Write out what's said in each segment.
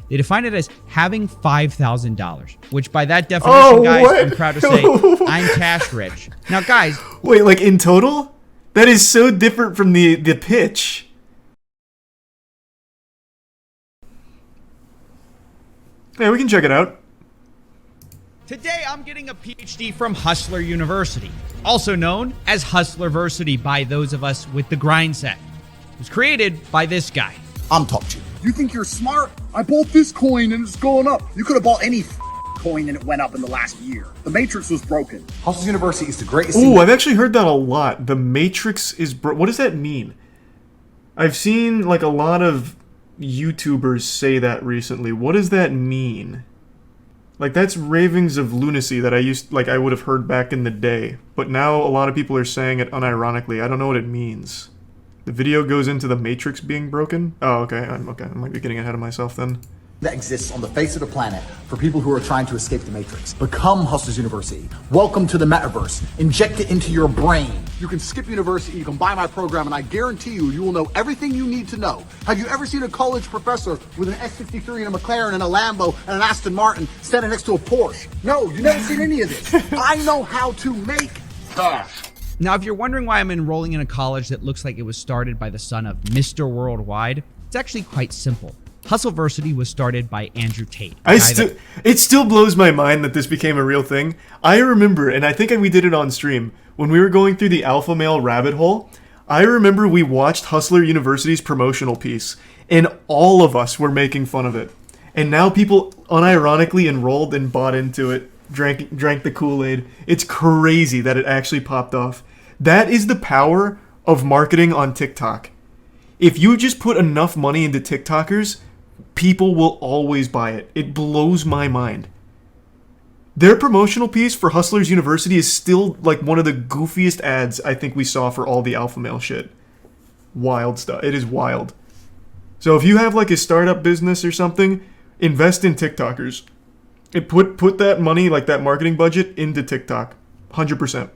They define it as having $5,000, which by that definition, guys, what? I'm proud to say I'm cash rich. Now, guys. Wait, like in total? That is so different from the pitch. Yeah, we can check it out. Today, I'm getting a PhD from Hustler University, also known as Hustlerversity by those of us with the grind set. It was created by this guy. I'm top G. You think you're smart? I bought this coin and it's going up. You could have bought any coin and it went up in the last year. The Matrix was broken. Hustle University is the greatest thing. Oh, I've actually heard that a lot. The Matrix is what does that mean? I've seen like a lot of YouTubers say that recently. What does that mean? Like, that's ravings of lunacy that I would have heard back in the day. But now a lot of people are saying it unironically. I don't know what it means. The video goes into the Matrix being broken? Oh, okay. I might be getting ahead of myself then. That exists on the face of the planet for people who are trying to escape the Matrix. Become Hustlers University. Welcome to the metaverse. Inject it into your brain. You can skip university, you can buy my program, and I guarantee you will know everything you need to know. Have you ever seen a college professor with an S63 and a McLaren and a Lambo and an Aston Martin standing next to a Porsche? No, you've never seen any of this. I know how to make cash. Now, if you're wondering why I'm enrolling in a college that looks like it was started by the son of Mr. Worldwide, it's actually quite simple. Hustleversity was started by Andrew Tate. It still blows my mind that this became a real thing. I remember, and I think we did it on stream, when we were going through the alpha male rabbit hole, I remember we watched Hustler University's promotional piece, and all of us were making fun of it. And now people unironically enrolled and bought into it, drank the Kool-Aid. It's crazy that it actually popped off. That is the power of marketing on TikTok. If you just put enough money into TikTokers, people will always buy it. It blows my mind. Their promotional piece for Hustlers University is still like one of the goofiest ads I think we saw for all the alpha male shit. Wild stuff. It is wild. So if you have like a startup business or something, invest in TikTokers. Put that money, like that marketing budget, into TikTok. 100%.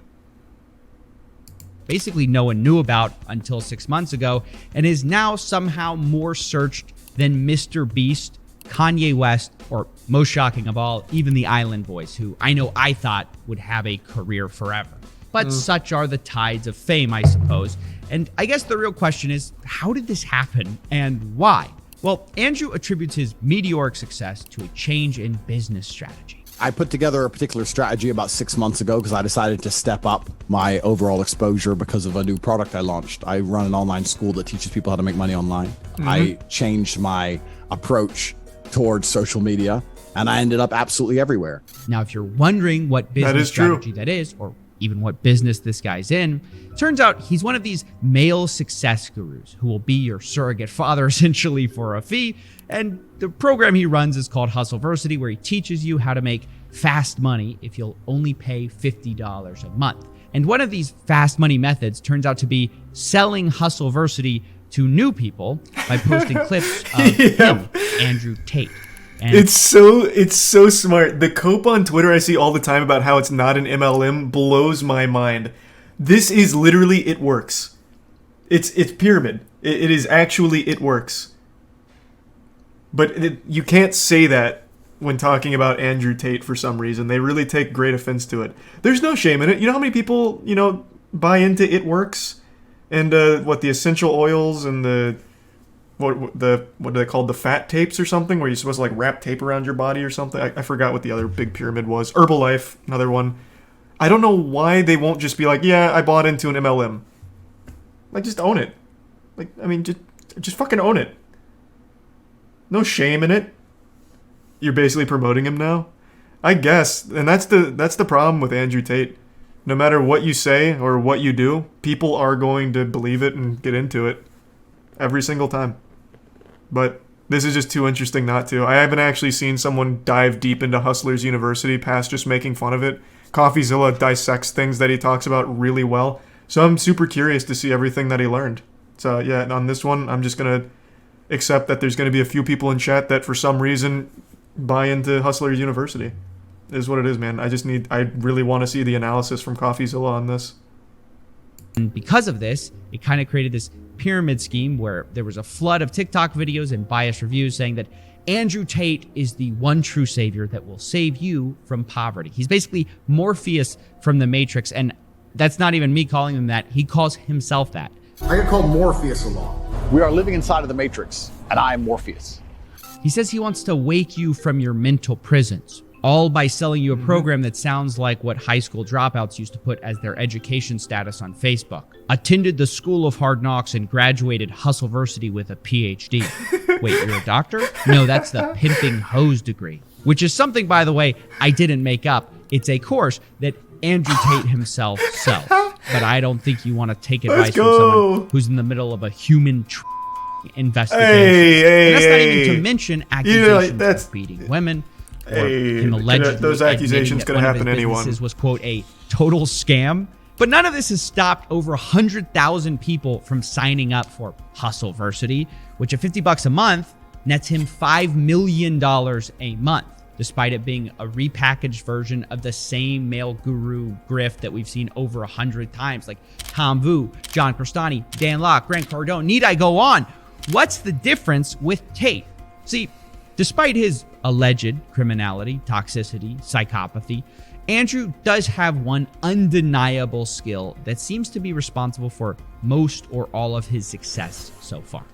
Basically no one knew about until 6 months ago, and is now somehow more searched than Mr. Beast, Kanye West, or most shocking of all, even the Island Boys, who I thought would have a career forever. But such are the tides of fame, I suppose. And I guess the real question is, how did this happen and why? Well, Andrew attributes his meteoric success to a change in business strategy. I put together a particular strategy about 6 months ago because I decided to step up my overall exposure because of a new product I launched. I run an online school that teaches people how to make money online. Mm-hmm. I changed my approach towards social media, and I ended up absolutely everywhere. Now, if you're wondering what business strategy that is, or even what business this guy's in, turns out he's one of these male success gurus who will be your surrogate father essentially for a fee. And the program he runs is called Hustleversity, where he teaches you how to make fast money if you'll only pay $50 a month. And one of these fast money methods turns out to be selling Hustleversity to new people by posting clips of him, Andrew Tate. And it's so smart. The cope on Twitter I see all the time about how it's not an MLM blows my mind. This is literally it works. It's pyramid. It is actually it works. But you can't say that when talking about Andrew Tate for some reason. They really take great offense to it. There's no shame in it. You know how many people, buy into it works? And the essential oils and what are they called? The fat tapes or something, where you're supposed to like wrap tape around your body or something. I forgot what the other big pyramid was. Herbalife, another one. I don't know why they won't just be like, yeah, I bought into an MLM. Like, just own it. Like, I mean, just fucking own it. No shame in it. You're basically promoting him now, I guess. And that's the problem with Andrew Tate. No matter what you say or what you do, people are going to believe it and get into it every single time. But this is just too interesting not to. I haven't actually seen someone dive deep into Hustlers University past just making fun of it. Coffeezilla dissects things that he talks about really well. So I'm super curious to see everything that he learned. So yeah, on this one, I'm just going to accept that there's going to be a few people in chat that for some reason buy into Hustlers University. It is what it is, man. I really want to see the analysis from Coffeezilla on this. And because of this, it kind of created this pyramid scheme where there was a flood of TikTok videos and biased reviews saying that Andrew Tate is the one true savior that will save you from poverty. He's basically Morpheus from the Matrix, and that's not even me calling him that. He calls himself that. I get called Morpheus a lot. We are living inside of the Matrix, and I am Morpheus. He says he wants to wake you from your mental prisons, all by selling you a program that sounds like what high school dropouts used to put as their education status on Facebook. Attended the School of Hard Knocks and graduated Hustleversity with a PhD. Wait, you're a doctor? No, that's the pimping hose degree, which is something, by the way, I didn't make up. It's a course that Andrew Tate himself sells. But I don't think you want to take advice from someone who's in the middle of a human investigation. And that's not even to mention accusations of beating women. Or him allegedly those accusations could happen to anyone. Was, quote, a total scam. But none of this has stopped over 100,000 people from signing up for Hustleversity, which at $50 a month nets him $5 million a month, despite it being a repackaged version of the same male guru grift that we've seen over 100 times, like Tom Vu, John Crestani, Dan Locke, Grant Cardone. Need I go on? What's the difference with Tate? See, despite his alleged criminality, toxicity, psychopathy, Andrew does have one undeniable skill that seems to be responsible for most or all of his success so far.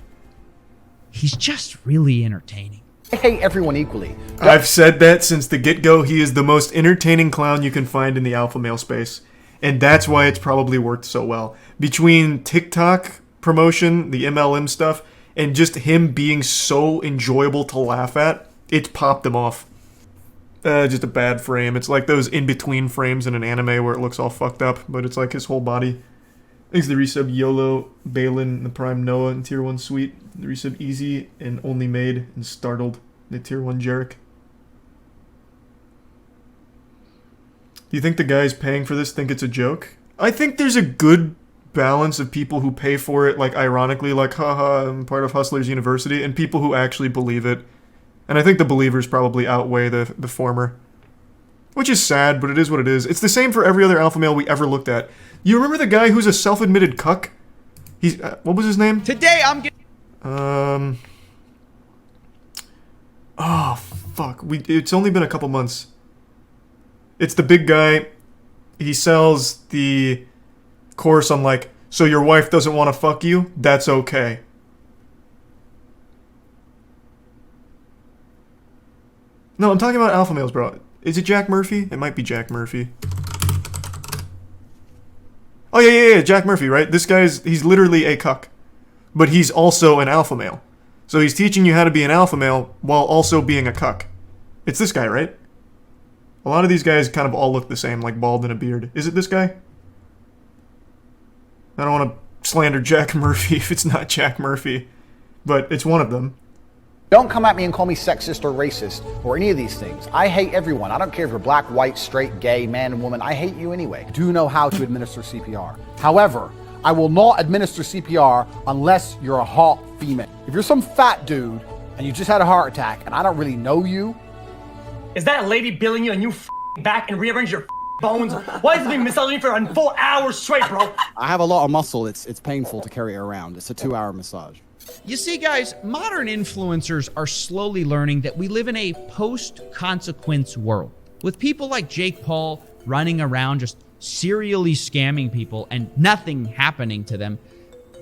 He's just really entertaining. I hate everyone equally. I've said that since the get-go. He is the most entertaining clown you can find in the alpha male space. And that's why it's probably worked so well. Between TikTok promotion, the MLM stuff, and just him being so enjoyable to laugh at, it's popped him off. Just a bad frame. It's like those in-between frames in an anime where it looks all fucked up, but it's like his whole body. Thanks to the resub YOLO, Balin, the Prime Noah in Tier 1 Suite. The resub Easy and Only Made and Startled, the Tier 1 Jarek. Do you think the guys paying for this think it's a joke? I think there's a good balance of people who pay for it, like ironically, like, haha, I'm part of Hustlers University, and people who actually believe it. And I think the believers probably outweigh the former. Which is sad, but it is what it is. It's the same for every other alpha male we ever looked at. You remember the guy who's a self-admitted cuck? He's, what was his name? Today I'm getting... Oh, fuck. It's only been a couple months. It's the big guy. He sells the course on, like, so your wife doesn't want to fuck you? That's okay. No, I'm talking about alpha males, bro. Is it Jack Murphy? It might be Jack Murphy. Oh, yeah, Jack Murphy, right? This guy's, he's literally a cuck. But he's also an alpha male. So he's teaching you how to be an alpha male while also being a cuck. It's this guy, right? A lot of these guys kind of all look the same, like bald and a beard. Is it this guy? I don't want to slander Jack Murphy if it's not Jack Murphy. But it's one of them. Don't come at me and call me sexist or racist or any of these things. I hate everyone. I don't care if you're black, white, straight, gay, man, and woman. I hate you anyway. I do know how to administer CPR. However, I will not administer CPR unless you're a hot female. If you're some fat dude and you just had a heart attack and I don't really know you. Is that a lady billing you and you back and rearrange your bones? Why is it being massaging for 4 hours straight, bro? I have a lot of muscle. It's painful to carry it around. It's a 2-hour massage. You see, guys, modern influencers are slowly learning that we live in a post-consequence world, with people like Jake Paul running around just serially scamming people and nothing happening to them.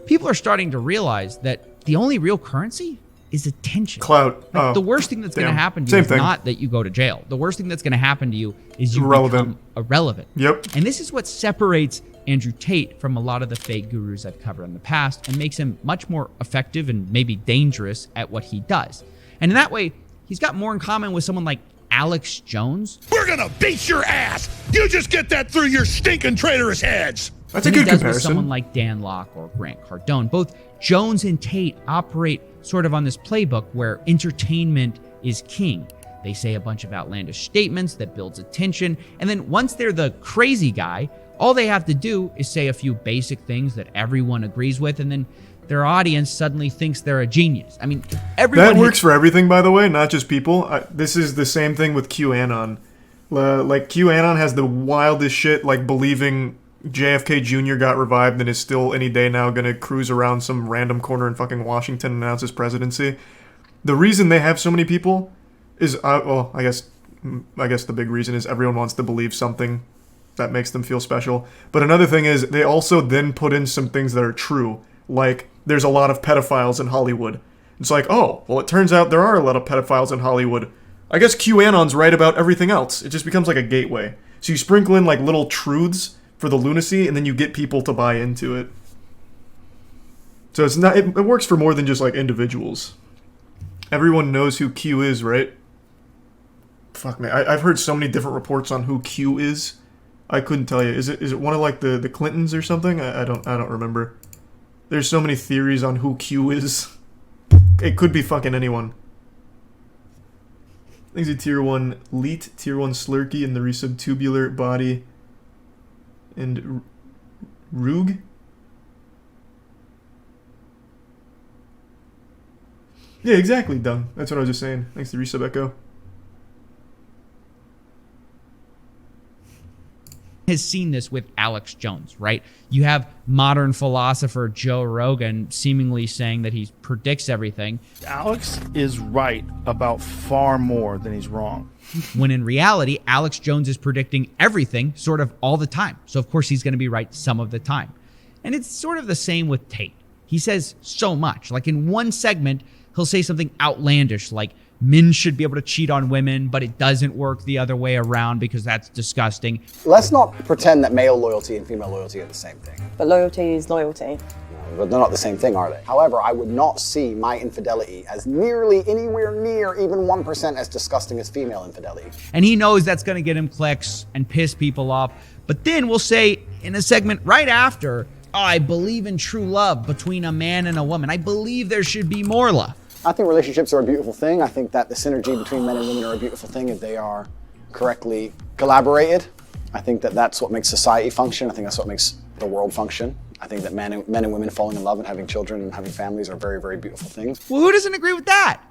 People are starting to realize that the only real currency is attention. Clout. Like, the worst thing that's going to happen to you is not that you go to jail. The worst thing that's going to happen to you is you become irrelevant. Yep. And this is what separates Andrew Tate from a lot of the fake gurus I've covered in the past and makes him much more effective and maybe dangerous at what he does. And in that way, he's got more in common with someone like Alex Jones. We're gonna beat your ass! You just get that through your stinking traitorous heads! That's a good comparison. With someone like Dan Locke or Grant Cardone. Both Jones and Tate operate sort of on this playbook where entertainment is king. They say a bunch of outlandish statements that builds attention, and then once they're the crazy guy, all they have to do is say a few basic things that everyone agrees with, and then their audience suddenly thinks they're a genius. I mean, everyone... That works for everything, by the way, not just people. This is the same thing with QAnon. Like, QAnon has the wildest shit, like believing JFK Jr. got revived and is still any day now going to cruise around some random corner in fucking Washington and announce his presidency. The reason they have so many people is, well, I guess the big reason is everyone wants to believe something that makes them feel special. But another thing is they also then put in some things that are true. Like, there's a lot of pedophiles in Hollywood. It's like, oh, well, it turns out there are a lot of pedophiles in Hollywood. I guess QAnon's right about everything else. It just becomes like a gateway. So you sprinkle in like little truths for the lunacy, and then you get people to buy into it. So it's not. It works for more than just like individuals. Everyone knows who Q is, right? Fuck me, I've heard so many different reports on who Q is. I couldn't tell you. Is it one of like the Clintons or something? I don't remember. There's so many theories on who Q is. It could be fucking anyone. Things a tier 1 Leet, tier 1 Slurkey in the resubtubular body, and Roog. Yeah, exactly, Dung. That's what I was just saying. Thanks to Resub Echo. Has seen this with Alex Jones, right? You have modern philosopher Joe Rogan seemingly saying that he predicts everything. Alex is right about far more than he's wrong. When in reality, Alex Jones is predicting everything sort of all the time. So of course he's going to be right some of the time. And it's sort of the same with Tate. He says so much. Like in one segment, he'll say something outlandish like, men should be able to cheat on women, but it doesn't work the other way around because that's disgusting. Let's not pretend that male loyalty and female loyalty are the same thing. But loyalty is loyalty. But they're not the same thing, are they? However, I would not see my infidelity as nearly anywhere near even 1% as disgusting as female infidelity. And he knows that's going to get him clicks and piss people off. But then we'll say in a segment right after, oh, I believe in true love between a man and a woman. I believe there should be more love. I think relationships are a beautiful thing. I think that the synergy between men and women are a beautiful thing if they are correctly collaborated. I think that that's what makes society function. I think that's what makes the world function. I think that men and women falling in love and having children and having families are very, very beautiful things. Well, who doesn't agree with that?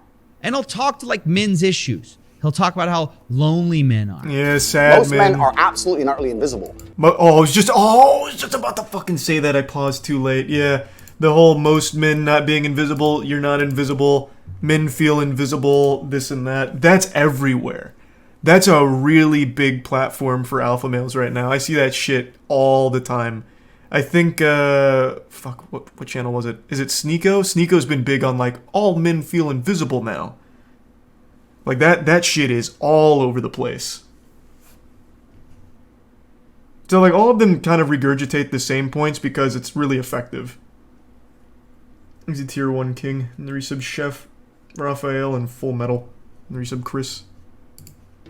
And he'll talk to like men's issues. He'll talk about how lonely men are. Yeah, sad Most men are absolutely and utterly invisible. I was just about to fucking say that. I paused too late. Yeah. The whole most men not being invisible, you're not invisible, men feel invisible, this and that. That's everywhere. That's a really big platform for alpha males right now. I see that shit all the time. I think, what channel was it? Is it Sneeko? Sneeko's been big on like, all men feel invisible now. Like that shit is all over the place. So like all of them kind of regurgitate the same points because it's really effective. He's a tier 1 king. And the resub Chef Raphael and Full Metal. And the resub Chris.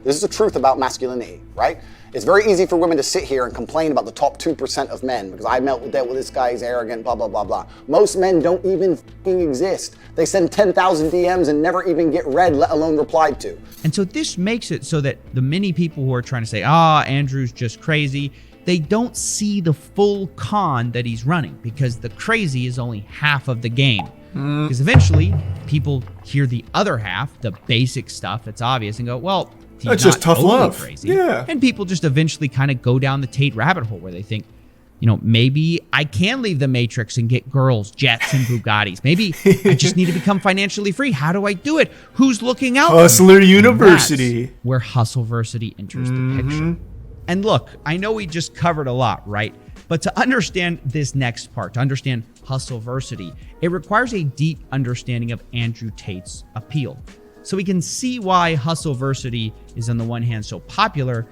This is the truth about masculinity, right? It's very easy for women to sit here and complain about the top 2% of men because I dealt with this guy, he's arrogant, blah, blah, blah, blah. Most men don't even fucking exist. They send 10,000 DMs and never even get read, let alone replied to. And so this makes it so that the many people who are trying to say, Andrew's just crazy, they don't see the full con that he's running because the crazy is only half of the game. Because eventually people hear the other half, the basic stuff that's obvious, and go, well, he's that's not just tough totally love. Crazy. Yeah. And people just eventually kind of go down the Tate rabbit hole where they think, maybe I can leave the Matrix and get girls, jets, and Bugattis. Maybe I just need to become financially free. How do I do it? Who's looking out? Hustler University. That's where Hustleversity enters the picture. And look, I know we just covered a lot, right? But to understand this next part, to understand Hustleversity, it requires a deep understanding of Andrew Tate's appeal. So we can see why Hustleversity is on the one hand so popular,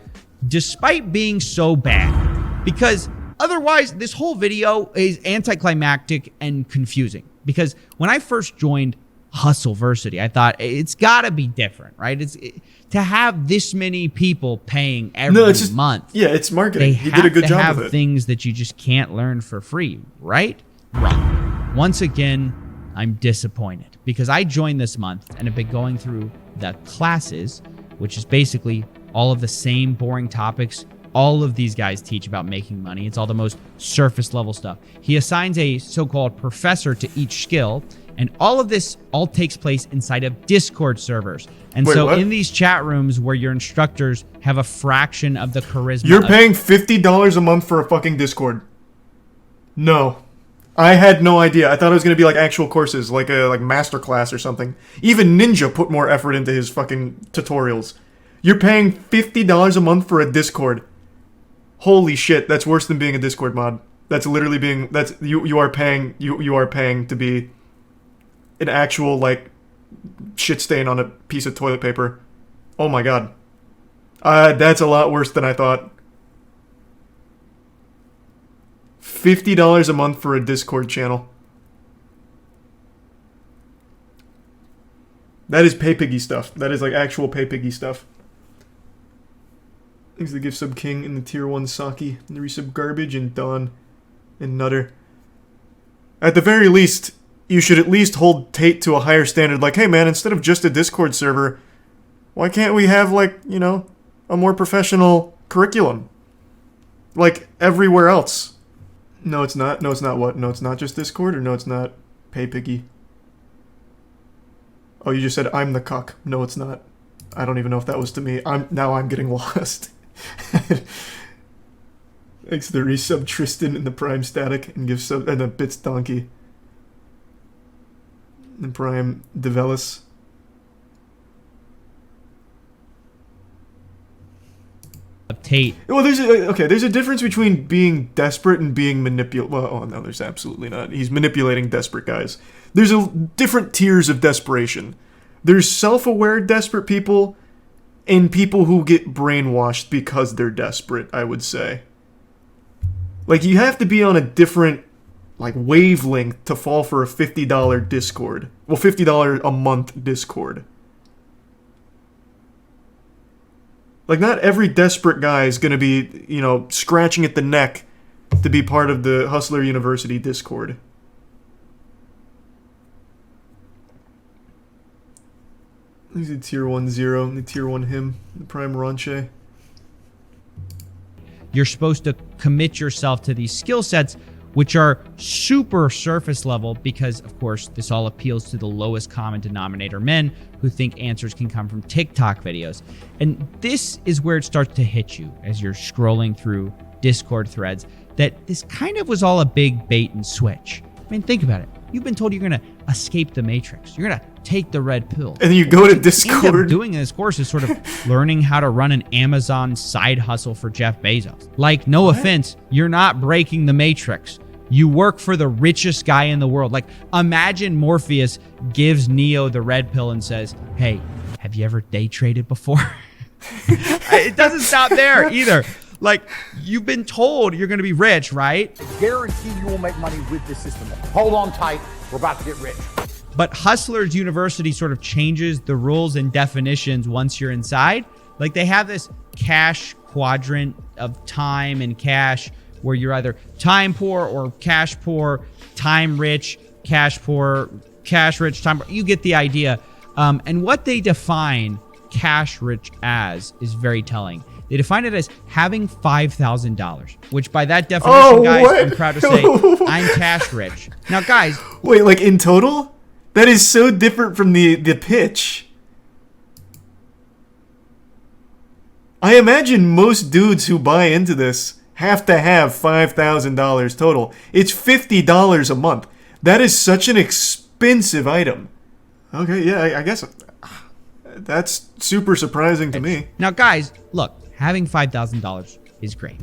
despite being so bad. Because otherwise, this whole video is anticlimactic and confusing. Because when I first joined Hustleversity, I thought it's got to be different, right? To have this many people paying every month. Yeah, it's marketing. He did a good job have of it. Things that you just can't learn for free, right? Wrong. Once again, I'm disappointed because I joined this month and have been going through the classes, which is basically all of the same boring topics all of these guys teach about making money. It's all the most surface level stuff. He assigns a so-called professor to each skill, and all of this all takes place inside of Discord servers. And Wait, in these chat rooms where your instructors have a fraction of the charisma. You're paying $50 a month for a fucking Discord. No. I had no idea. I thought it was going to be like actual courses, like a master class or something. Even Ninja put more effort into his fucking tutorials. You're paying $50 a month for a Discord. Holy shit, that's worse than being a Discord mod. That's literally being you are paying to be an actual like shit stain on a piece of toilet paper. Oh my god. That's a lot worse than I thought. $50 a month for a Discord channel. That is pay piggy stuff. That is like actual pay piggy stuff. Thanks to the gift sub king and the tier 1 Saki and the resub garbage and Dawn and Nutter. At the very least, you should at least hold Tate to a higher standard. Like, hey man, instead of just a Discord server, why can't we have like, you know, a more professional curriculum? Like everywhere else. No, it's not. No, it's not what? No, it's not just Discord, or no, it's not pay piggy. Oh, you just said I'm the cuck. No, it's not. I don't even know if that was to me. I'm getting lost. Thanks to the resub Tristan and the Prime Static and give sub and the Bits Donkey. And Prime Develis. Tate. Well, there's a difference between being desperate and being manipulated. Well, oh no, there's absolutely not. He's manipulating desperate guys. There's different tiers of desperation. There's self-aware desperate people and people who get brainwashed because they're desperate, I would say. Like, you have to be on a different like wavelength to fall for a $50 Discord. Well, $50 a month Discord. Like, not every desperate guy is going to be, you know, scratching at the neck to be part of the Hustler University Discord. He's a tier 1 0, the tier 1 him, the Prime Ronche. You're supposed to commit yourself to these skill sets, which are super surface level because, of course, this all appeals to the lowest common denominator men who think answers can come from TikTok videos. And this is where it starts to hit you as you're scrolling through Discord threads, that this kind of was all a big bait and switch. I mean, think about it. You've been told you're going to escape the Matrix. You're going to take the red pill. And then you go to Discord. End up doing in this course is sort of learning how to run an Amazon side hustle for Jeff Bezos. Like, no offense, you're not breaking the Matrix. You work for the richest guy in the world. Like, imagine Morpheus gives Neo the red pill and says, hey, have you ever day traded before? It doesn't stop there either. Like, you've been told you're going to be rich, right? Guarantee you will make money with this system. Hold on tight. We're about to get rich. But Hustlers University sort of changes the rules and definitions once you're inside. Like, they have this cash quadrant of time and cash where you're either time poor or cash poor, time rich, cash poor, cash rich, time poor. You get the idea. And what they define cash rich as is very telling. They define it as having $5,000, which by that definition, guys, what? I'm proud to say I'm cash rich. Now, guys. Wait, like in total? That is so different from the pitch. I imagine most dudes who buy into this have to have $5,000 total. It's $50 a month. That is such an expensive item. Okay, yeah, I guess that's super surprising to me. Now, guys, look, having $5,000 is great,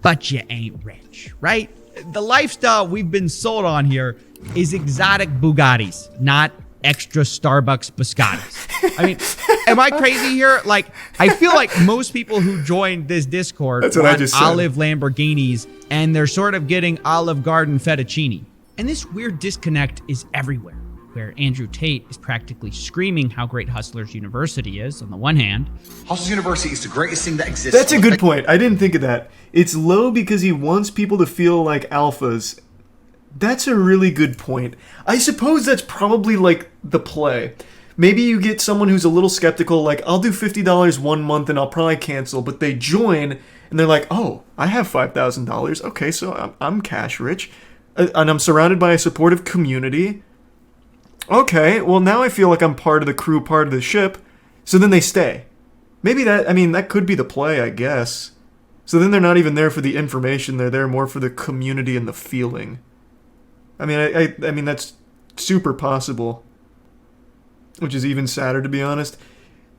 but you ain't rich, right? The lifestyle we've been sold on here is exotic Bugattis, not extra Starbucks biscottis. I mean, am I crazy here? Like, I feel like most people who joined this Discord want olive Lamborghinis, and they're sort of getting Olive Garden fettuccine. And this weird disconnect is everywhere, where Andrew Tate is practically screaming how great Hustlers University is on the one hand. Hustlers University is the greatest thing that exists. That's a good point. I didn't think of that. It's low because he wants people to feel like alphas. That's a really good point. I suppose that's probably like the play. Maybe you get someone who's a little skeptical, like, I'll do $50 one month and I'll probably cancel, but they join and they're like, oh, I have $5,000. Okay, so I'm cash rich and I'm surrounded by a supportive community. Okay, well now I feel like I'm part of the crew, part of the ship. So then they stay. Maybe that could be the play, I guess. So then they're not even there for the information, they're there more for the community and the feeling. I mean, I mean that's super possible, which is even sadder to be honest.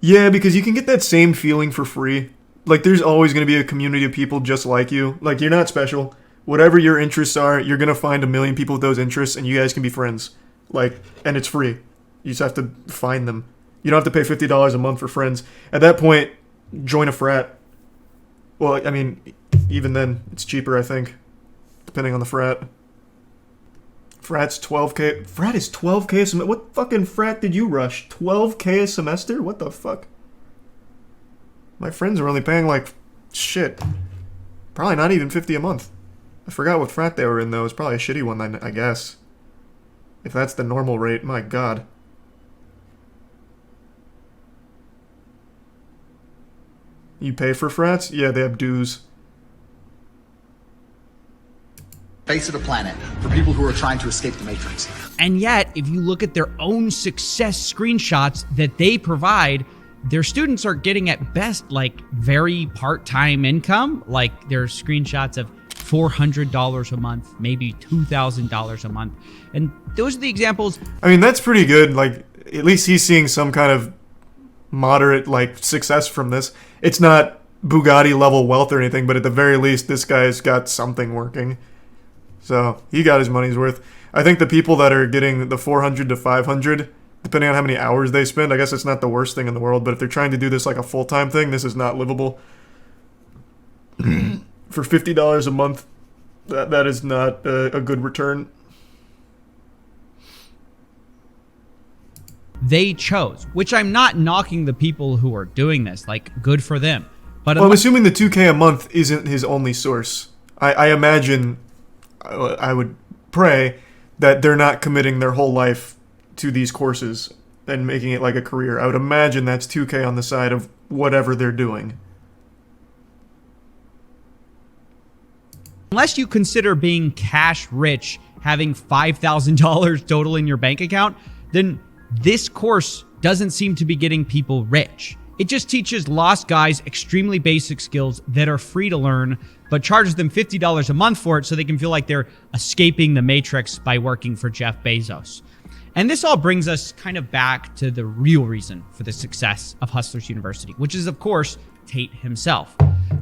Yeah, because you can get that same feeling for free. Like, there's always going to be a community of people just like you. Like, you're not special. Whatever your interests are, you're going to find a million people with those interests, and you guys can be friends. Like, and it's free. You just have to find them. You don't have to pay $50 a month for friends. At that point, join a frat. Well, I mean, even then, it's cheaper, I think, depending on the frat. Frat's 12K. Frat is 12K a semester. What fucking frat did you rush? 12K a semester? What the fuck? My friends are only paying like shit. Probably not even 50 a month. I forgot what frat they were in though. It's probably a shitty one, I guess. If that's the normal rate, my god. You pay for frats? Yeah, they have dues. Face of the planet for people who are trying to escape the Matrix. And yet, if you look at their own success screenshots that they provide, their students are getting at best like very part-time income. Like there's screenshots of $400 a month, maybe $2,000 a month. And those are the examples. I mean, that's pretty good. Like, at least he's seeing some kind of moderate like success from this. It's not Bugatti level wealth or anything, but at the very least, this guy's got something working. So he got his money's worth. I think the people that are getting the 400 to 500, depending on how many hours they spend, I guess it's not the worst thing in the world. But if they're trying to do this like a full-time thing, this is not livable. For $50 a month, that is not a good return. They chose, which I'm not knocking the people who are doing this. Like, good for them. But well, I'm assuming the $2K a month isn't his only source. I imagine, I would pray that they're not committing their whole life to these courses and making it like a career. I would imagine that's $2K on the side of whatever they're doing. Unless you consider being cash rich, having $5,000 total in your bank account, then this course doesn't seem to be getting people rich. It just teaches lost guys extremely basic skills that are free to learn, but charges them $50 a month for it so they can feel like they're escaping the Matrix by working for Jeff Bezos. And this all brings us kind of back to the real reason for the success of Hustlers University, which is, of course, Tate himself.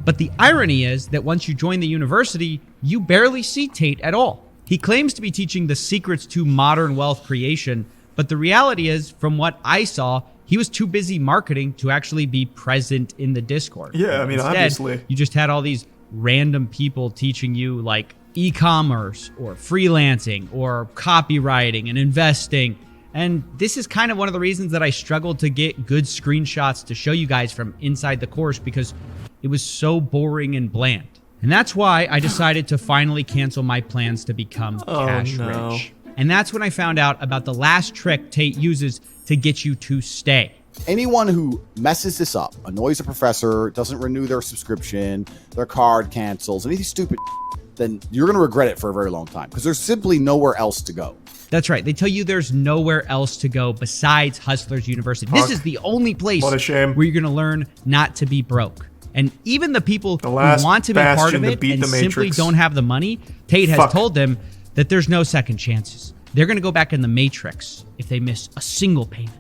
But the irony is that once you join the university, you barely see Tate at all. He claims to be teaching the secrets to modern wealth creation, but the reality is, from what I saw, he was too busy marketing to actually be present in the Discord. Yeah, I mean, instead, obviously. You just had all these random people teaching you like e-commerce or freelancing or copywriting and investing. And this is kind of one of the reasons that I struggled to get good screenshots to show you guys from inside the course, because it was so boring and bland. And that's why I decided to finally cancel my plans to become cash rich. And that's when I found out about the last trick Tate uses to get you to stay. Anyone who messes this up, annoys a professor, doesn't renew their subscription, their card cancels, anything stupid, then you're going to regret it for a very long time because there's simply nowhere else to go. That's right. They tell you there's nowhere else to go besides Hustlers University. This is the only place What a shame. where you're going to learn not to be broke. And even the people who want to be part of it and simply don't have the money, Tate has told them that there's no second chances. They're going to go back in the Matrix if they miss a single payment.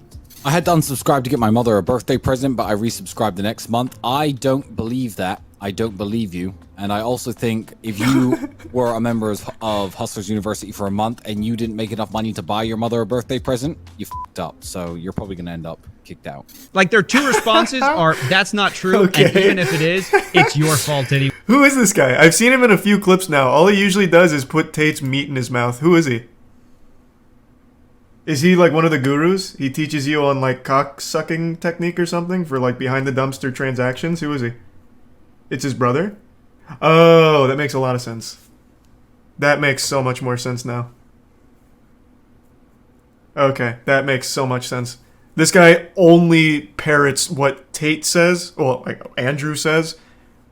I had to unsubscribe to get my mother a birthday present, but I resubscribed the next month. I don't believe that. I don't believe you. And I also think if you were a member of Hustlers University for a month and you didn't make enough money to buy your mother a birthday present, you f***ed up. So you're probably going to end up kicked out. Like, their two responses are, that's not true. Okay. And even if it is, it's your fault anyway. Who is this guy? I've seen him in a few clips now. All he usually does is put Tate's meat in his mouth. Who is he? Is he like one of the gurus? He teaches you on like cock-sucking technique or something for like behind the dumpster transactions? Who is he? It's his brother? Oh, that makes a lot of sense. That makes so much more sense now. Okay, that makes so much sense. This guy only parrots what Tate says, well, like Andrew says,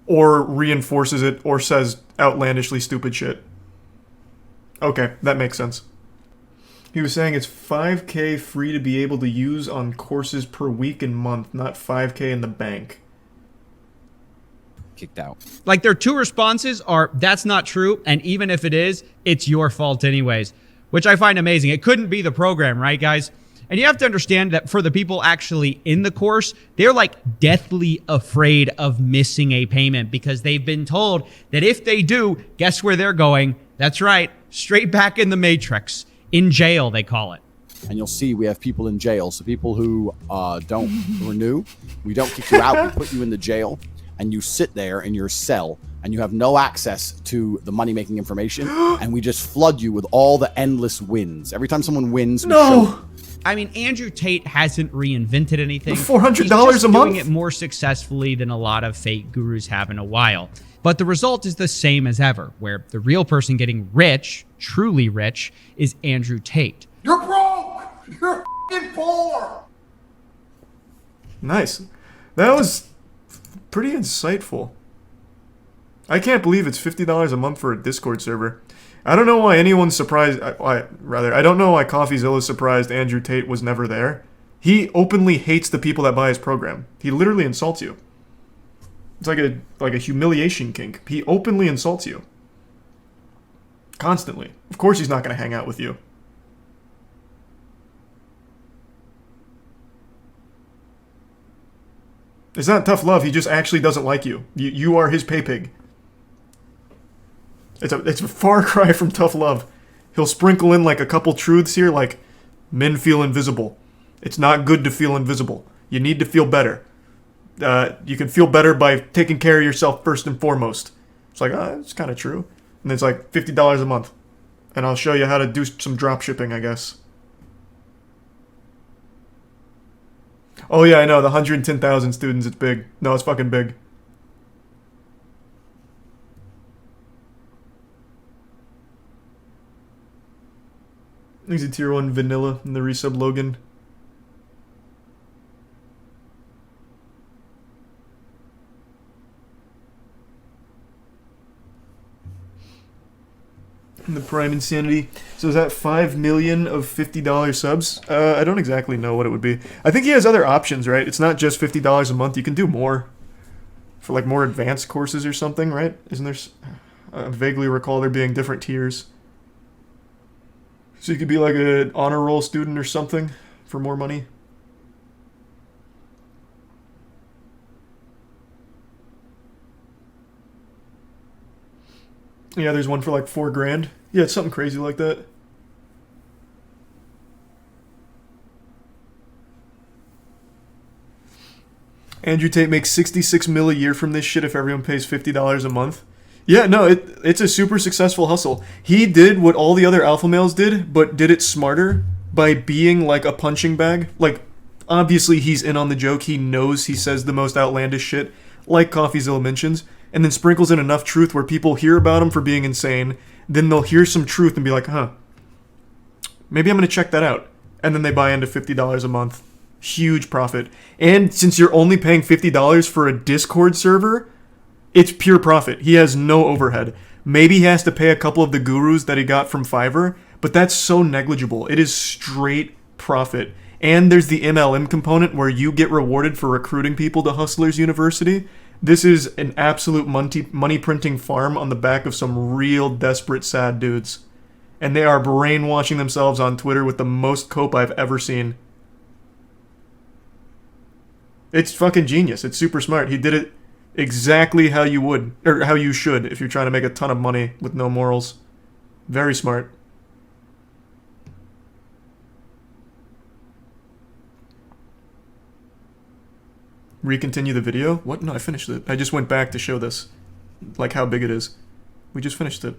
or reinforces it, or says outlandishly stupid shit. Okay, that makes sense. He was saying it's $5K free to be able to use on courses per week and month, not $5K in the bank. Kicked out. Like, their two responses are, that's not true. And even if it is, it's your fault anyways. which I find amazing. It couldn't be the program, right, guys? And you have to understand that for the people actually in the course, they're like deathly afraid of missing a payment because they've been told that if they do, guess where they're going? That's right, straight back in the Matrix. In jail, they call it. And you'll see we have people in jail. So people who don't renew, we don't kick you out. We put you in the jail, and you sit there in your cell, and you have no access to the money-making information, and we just flood you with all the endless wins. Every time someone wins, we show I mean, Andrew Tate hasn't reinvented anything. $400 a month? Doing it more successfully than a lot of fake gurus have in a while. But the result is the same as ever, where the real person getting rich, truly rich, is Andrew Tate. You're broke! You're f***ing poor! Nice. That was pretty insightful. I can't believe it's $50 a month for a Discord server. I don't know why anyone's surprised. I don't know why Coffeezilla's surprised Andrew Tate was never there. He openly hates the people that buy his program. He literally insults you. It's like a humiliation kink. He openly insults you. Constantly. Of course he's not going to hang out with you. It's not tough love. He just actually doesn't like you. You are his pay pig. It's a far cry from tough love. He'll sprinkle in like a couple truths here, like men feel invisible. It's not good to feel invisible. You need to feel better. You can feel better by taking care of yourself first and foremost. It's like, it's kind of true. And it's like $50 a month. And I'll show you how to do some drop shipping, I guess. Oh yeah, I know, the 110,000 students, it's big. No, it's fucking big. He's a tier 1 vanilla in the resub Logan. And the Prime Insanity. So is that 5 million of $50 subs? I don't exactly know what it would be. I think he has other options, right? It's not just $50 a month. You can do more. For like more advanced courses or something, right? Isn't there... I vaguely recall there being different tiers. So you could be like an honor roll student or something for more money. Yeah, there's one for like $4,000. Yeah, it's something crazy like that. Andrew Tate makes $66 million a year from this shit if everyone pays $50 a month. Yeah, no, it's a super successful hustle. He did what all the other alpha males did, but did it smarter by being like a punching bag. Like, obviously he's in on the joke. He knows he says the most outlandish shit, like Coffeezilla mentions, and then sprinkles in enough truth where people hear about him for being insane. Then they'll hear some truth and be like, huh, maybe I'm going to check that out. And then they buy into $50 a month. Huge profit. And since you're only paying $50 for a Discord server, it's pure profit. He has no overhead. Maybe he has to pay a couple of the gurus that he got from Fiverr, but that's so negligible. It is straight profit. And there's the MLM component where you get rewarded for recruiting people to Hustlers University. This is an absolute money printing farm on the back of some real desperate sad dudes. And they are brainwashing themselves on Twitter with the most cope I've ever seen. It's fucking genius. It's super smart. He did it exactly how you would, or how you should, if you're trying to make a ton of money with no morals. Very smart. Recontinue the video? What? No, I finished it. I just went back to show this. Like how big it is. We just finished it.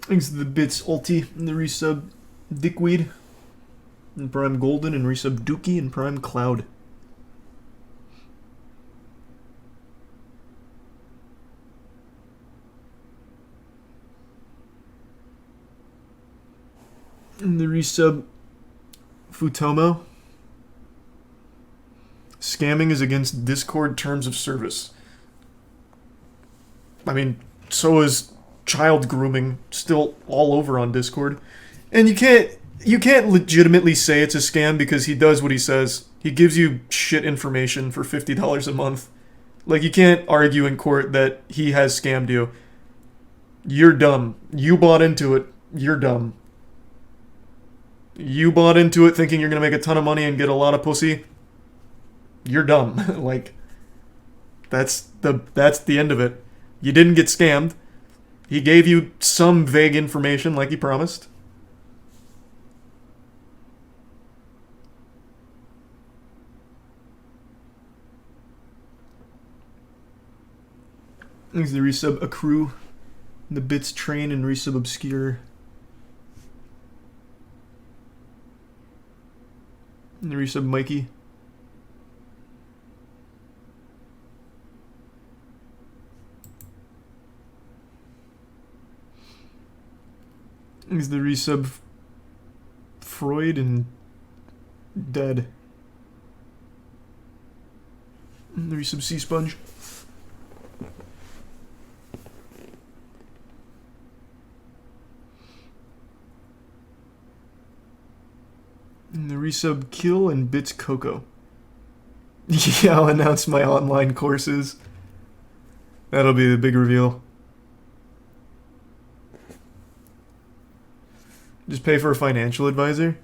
Thanks to the bits ulti and the resub Dickweed and Prime Golden and resub Dookie and Prime Cloud. And the resub Futomo. Scamming is against Discord terms of service. I mean, so is child grooming still all over on Discord. And you can't, you can't legitimately say it's a scam because he does what he says. He gives you shit information for $50 a month. Like, you can't argue in court that he has scammed you. You're dumb. You bought into it. You're dumb. You bought into it thinking you're gonna make a ton of money and get a lot of pussy. You're dumb. Like, that's the end of it. You didn't get scammed. He gave you some vague information like he promised. There's the resub accrue, the bits train, and resub obscure. And the resub Mikey. There's the resub Freud and Dead. And the resub Sea Sponge. And the resub Kill and Bits Coco. Yeah, I'll announce my online courses. That'll be the big reveal. Just pay for a financial advisor?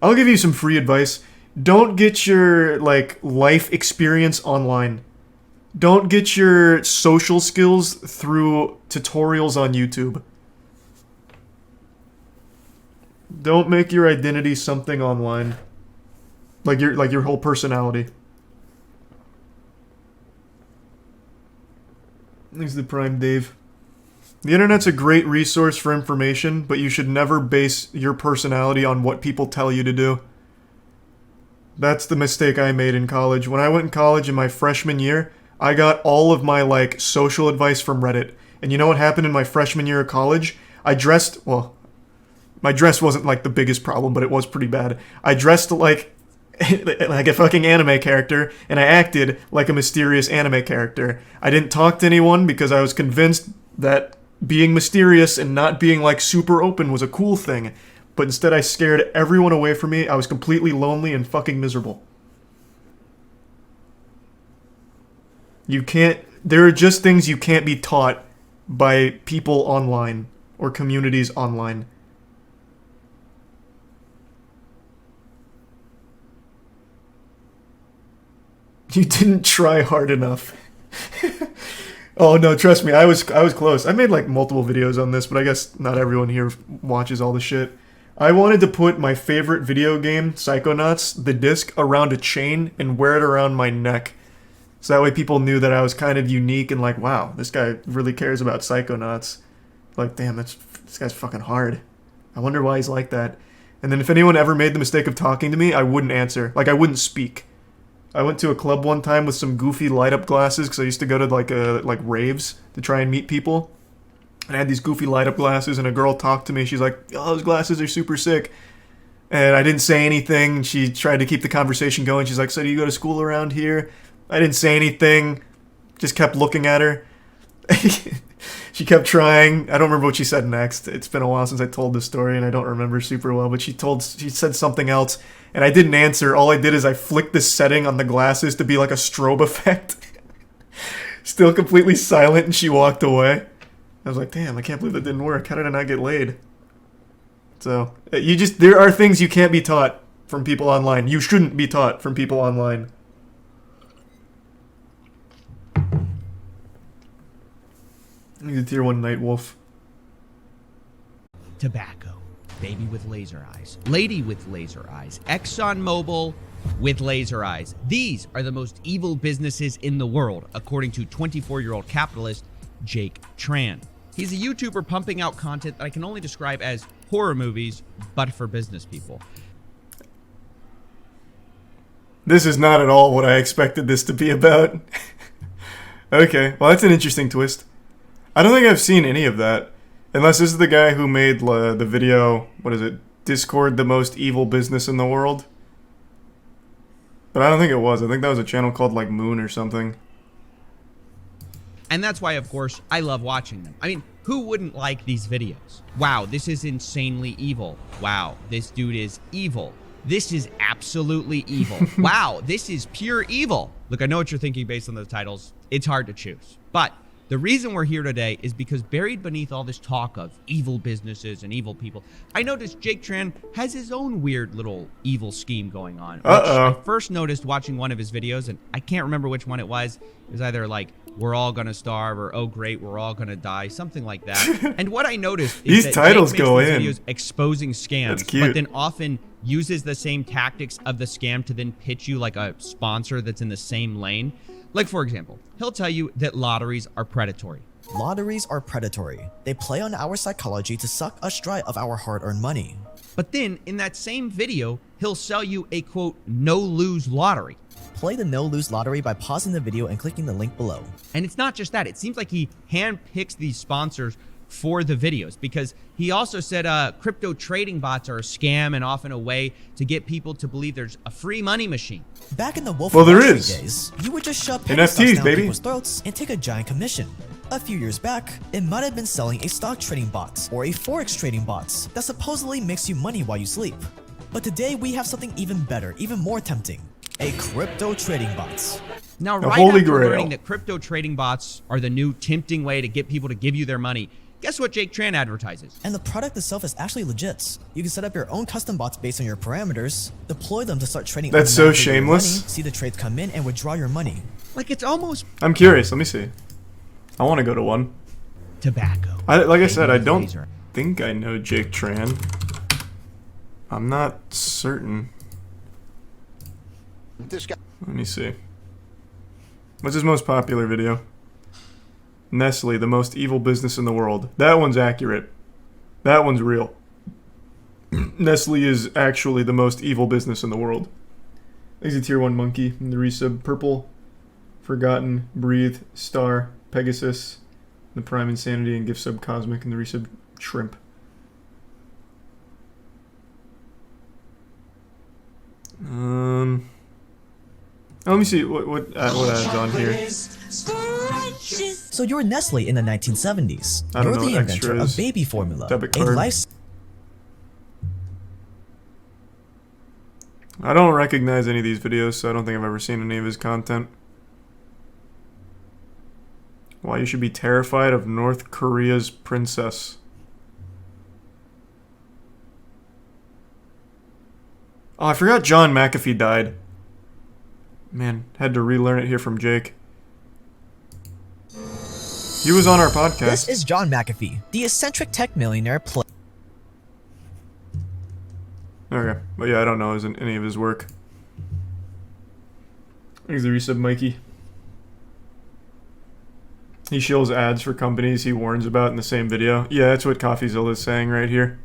I'll give you some free advice. Don't get your, like, life experience online. Don't get your social skills through tutorials on YouTube. Don't make your identity something online. Like your whole personality. Thanks to Prime Dave. The internet's a great resource for information, but you should never base your personality on what people tell you to do. That's the mistake I made in college. When I went in college in my freshman year, I got all of my, like, social advice from Reddit. And you know what happened in my freshman year of college? I dressed, well, my dress wasn't, like, the biggest problem, but it was pretty bad. I dressed like a fucking anime character, and I acted like a mysterious anime character. I didn't talk to anyone because I was convinced that being mysterious and not being, like, super open was a cool thing. But instead I scared everyone away from me. I was completely lonely and fucking miserable. There are just things you can't be taught by people online or communities online. You didn't try hard enough. Oh no, trust me, I was close. I made like multiple videos on this, but I guess not everyone here watches all the shit. I wanted to put my favorite video game, Psychonauts, the disc, around a chain and wear it around my neck. So that way people knew that I was kind of unique and like, wow, this guy really cares about Psychonauts. Like, damn, this guy's fucking hard. I wonder why he's like that. And then if anyone ever made the mistake of talking to me, I wouldn't answer. Like, I wouldn't speak. I went to a club one time with some goofy light-up glasses because I used to go to like raves to try and meet people. And I had these goofy light-up glasses, and a girl talked to me. She's like, "Oh, those glasses are super sick." And I didn't say anything. She tried to keep the conversation going. She's like, "So do you go to school around here?" I didn't say anything. Just kept looking at her. She kept trying. I don't remember what she said next. It's been a while since I told this story, and I don't remember super well. But she said something else, and I didn't answer. All I did is I flicked the setting on the glasses to be like a strobe effect. Still completely silent, and she walked away. I was like, damn, I can't believe that didn't work. How did I not get laid? So, there are things you can't be taught from people online. You shouldn't be taught from people online. He's a tier 1 night wolf. Tobacco. Baby with laser eyes. Lady with laser eyes. ExxonMobil with laser eyes. These are the most evil businesses in the world, according to 24-year-old capitalist Jake Tran. He's a YouTuber pumping out content that I can only describe as horror movies, but for business people. This is not at all what I expected this to be about. Okay, well that's an interesting twist. I don't think I've seen any of that. Unless this is the guy who made the video, what is it? Discord, the most evil business in the world? But I don't think it was. I think that was a channel called like Moon or something. And that's why, of course, I love watching them. I mean, who wouldn't like these videos? Wow, this is insanely evil. Wow, this dude is evil. This is absolutely evil. Wow, this is pure evil. Look, I know what you're thinking based on the titles. It's hard to choose. But the reason we're here today is because buried beneath all this talk of evil businesses and evil people, I noticed Jake Tran has his own weird little evil scheme going on. Which I first noticed watching one of his videos, and I can't remember which one it was. It was either like, we're all gonna starve, or oh great, we're all gonna die, something like that. And what I noticed is these that titles Jake makes go these in. videos exposing scams, but then often uses the same tactics of the scam to then pitch you like a sponsor that's in the same lane. Like, for example, he'll tell you that lotteries are predatory. Lotteries are predatory. They play on our psychology to suck us dry of our hard-earned money. But then, in that same video, he'll sell you a, quote, no-lose lottery. Play the no-lose lottery by pausing the video and clicking the link below. And it's not just that. It seems like he handpicks these sponsors for the videos, because he also said crypto trading bots are a scam and often a way to get people to believe there's a free money machine. Back in the Wolf Well, of Wall there Street is. days, you would just shove NFTs, down baby. people's throats and take a giant commission. A few years back, it might have been selling a stock trading bot or a forex trading bot that supposedly makes you money while you sleep. But today we have something even better, even more tempting. A crypto trading bot. Now, The right Holy after Grail. learning that crypto trading bots are the new tempting way to get people to give you their money, guess what Jake Tran advertises? And the product itself is actually legit. You can set up your own custom bots based on your parameters, deploy them to start trading. That's so automatically with your shameless. money, see the trades come in and withdraw your money. Like, it's almost I'm curious. Let me see. I want to go to one. tobacco. Like I said, I don't Laser. think I know Jake Tran. I'm not certain. This guy. Let me see. What's his most popular video? Nestle, the most evil business in the world. That one's accurate. That one's real. Nestle is actually the most evil business in the world. He's a tier 1 monkey in the resub. Purple, Forgotten, Breathe, Star, Pegasus, the Prime Insanity, and Gift Sub Cosmic in the resub. Shrimp. Let me see what adds on here. So you're Nestle in the 1970s. I don't You're know the what inventor extra is. of baby formula, Debit a card. life. I don't recognize any of these videos, so I don't think I've ever seen any of his content. Why you should be terrified of North Korea's princess. Oh, I forgot John McAfee died. Man, had to relearn it here from Jake. He was on our podcast. This is John McAfee, the eccentric tech millionaire. Okay, but yeah, I don't know any of his work. He's the resub Mikey. He shills ads for companies he warns about in the same video. Yeah, that's what Coffeezilla is saying right here.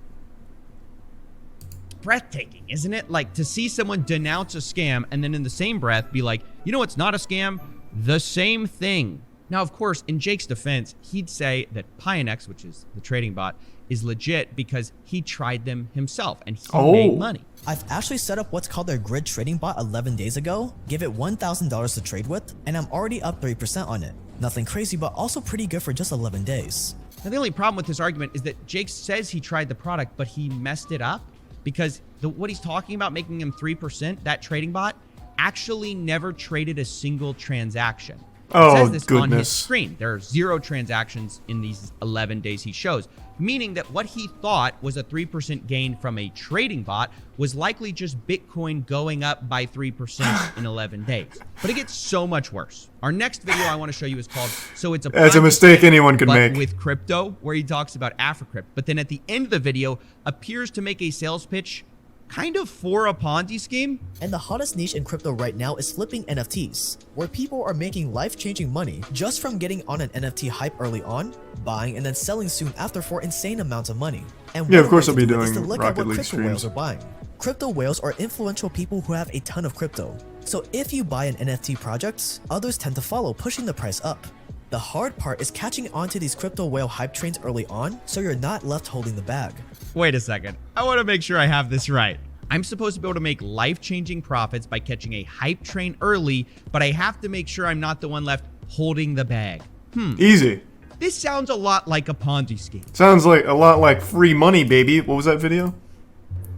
Breathtaking, isn't it? Like, to see someone denounce a scam and then in the same breath be like, you know what's not a scam? The same thing. Now, of course, in Jake's defense, he'd say that Pionex, which is the trading bot, is legit because he tried them himself and he made money. I've actually set up what's called their grid trading bot 11 days ago, give it $1,000 to trade with, and I'm already up 3% on it. Nothing crazy, but also pretty good for just 11 days. Now, the only problem with this argument is that Jake says he tried the product, but he messed it up because what he's talking about making him 3%, that trading bot, actually never traded a single transaction. Oh, it says this on his goodness. screen. There are 0 transactions in these 11 days he shows, meaning that what he thought was a 3% gain from a trading bot was likely just Bitcoin going up by 3% in 11 days. But it gets so much worse. Our next video I want to show you is called So It's a That's a Ponzi mistake Scheme, anyone could but make. with crypto, where he talks about Africrypt. But then at the end of the video, appears to make a sales pitch kind of for a Ponzi scheme. And the hottest niche in crypto right now is flipping NFTs, where people are making life-changing money just from getting on an NFT hype early on, buying and then selling soon after for insane amounts of money. And Yeah, of one course way I'll be to do it is doing to look Rocket at what League crypto whales streams. are buying. Crypto whales are influential people who have a ton of crypto. So if you buy an NFT project, others tend to follow, pushing the price up. The hard part is catching on to these crypto whale hype trains early on, so you're not left holding the bag. Wait a second. I want to make sure I have this right. I'm supposed to be able to make life-changing profits by catching a hype train early, but I have to make sure I'm not the one left holding the bag. Easy. This sounds a lot like a Ponzi scheme. Sounds like a lot like free money, baby. What was that video?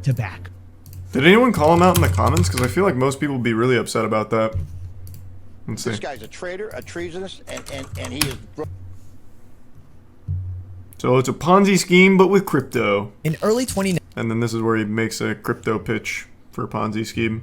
To back. Did anyone call him out in the comments? Because I feel like most people would be really upset about that. Let's see. This guy's a traitor, a treasonous, and he is... So it's a Ponzi scheme, but with crypto. In early 2019, And then this is where he makes a crypto pitch for a Ponzi scheme.